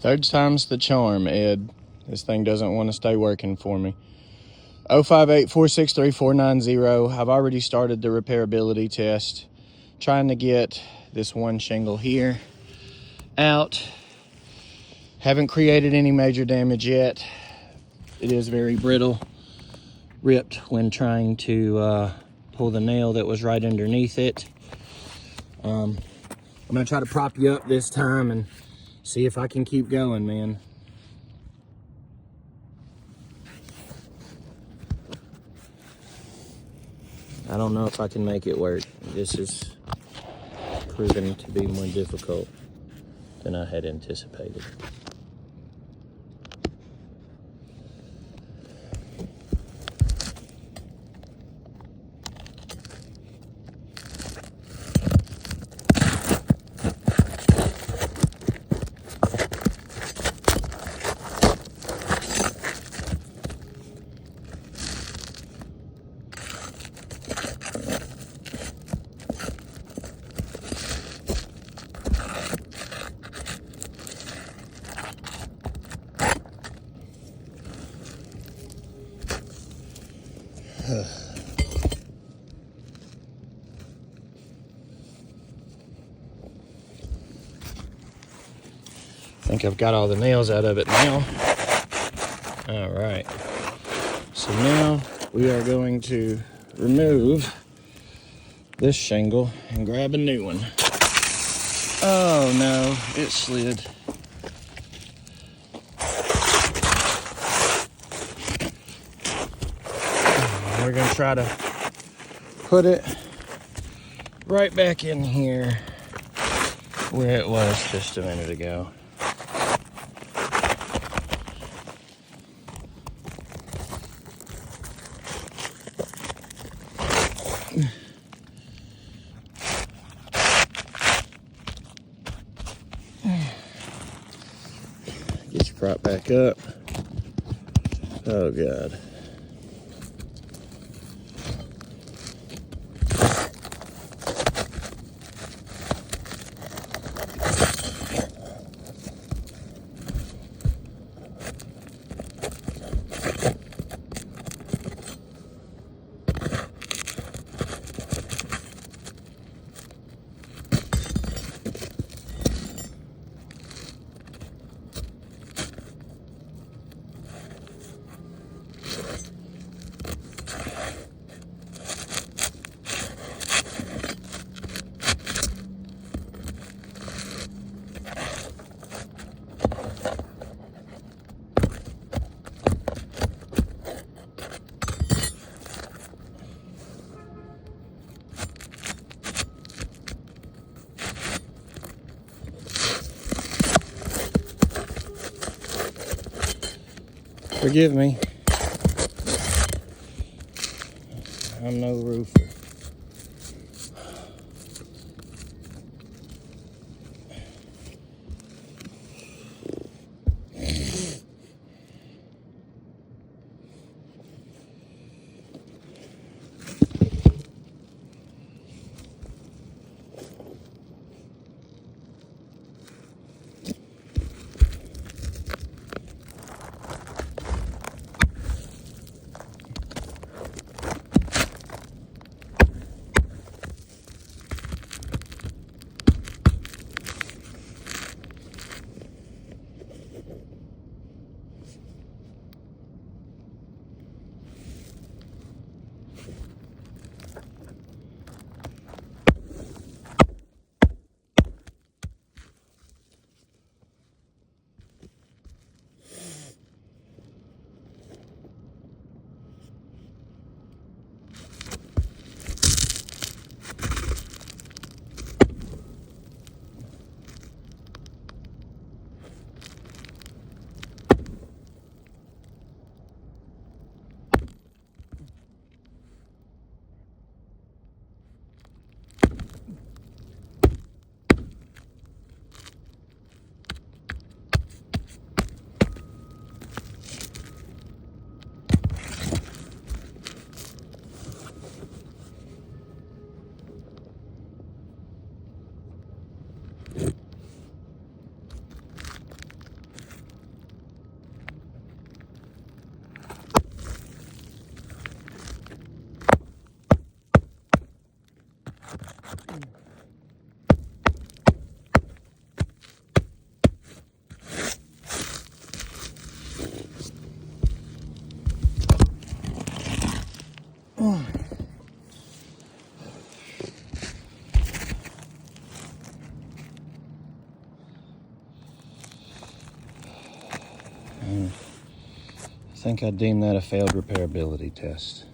Third time's the charm, Ed. This thing doesn't want to stay working for me. 058-463-490. I've already started the repairability test, trying to get this one shingle here out. Haven't created any major damage yet. It is very brittle, ripped when trying to pull the nail that was right underneath it. I'm gonna try to prop you up this time and see if I can keep going, man. I don't know if I can make it work. This is proving to be more difficult than I had anticipated. I think I've got all the nails out of it now. All right. So now we are going to remove this shingle and grab a new one. Oh no, it slid. We're gonna try to put it right back in here where it was just a minute ago. Get your prop back up. Oh God. Forgive me. I'm no roofer. I think I deem that a failed repairability test.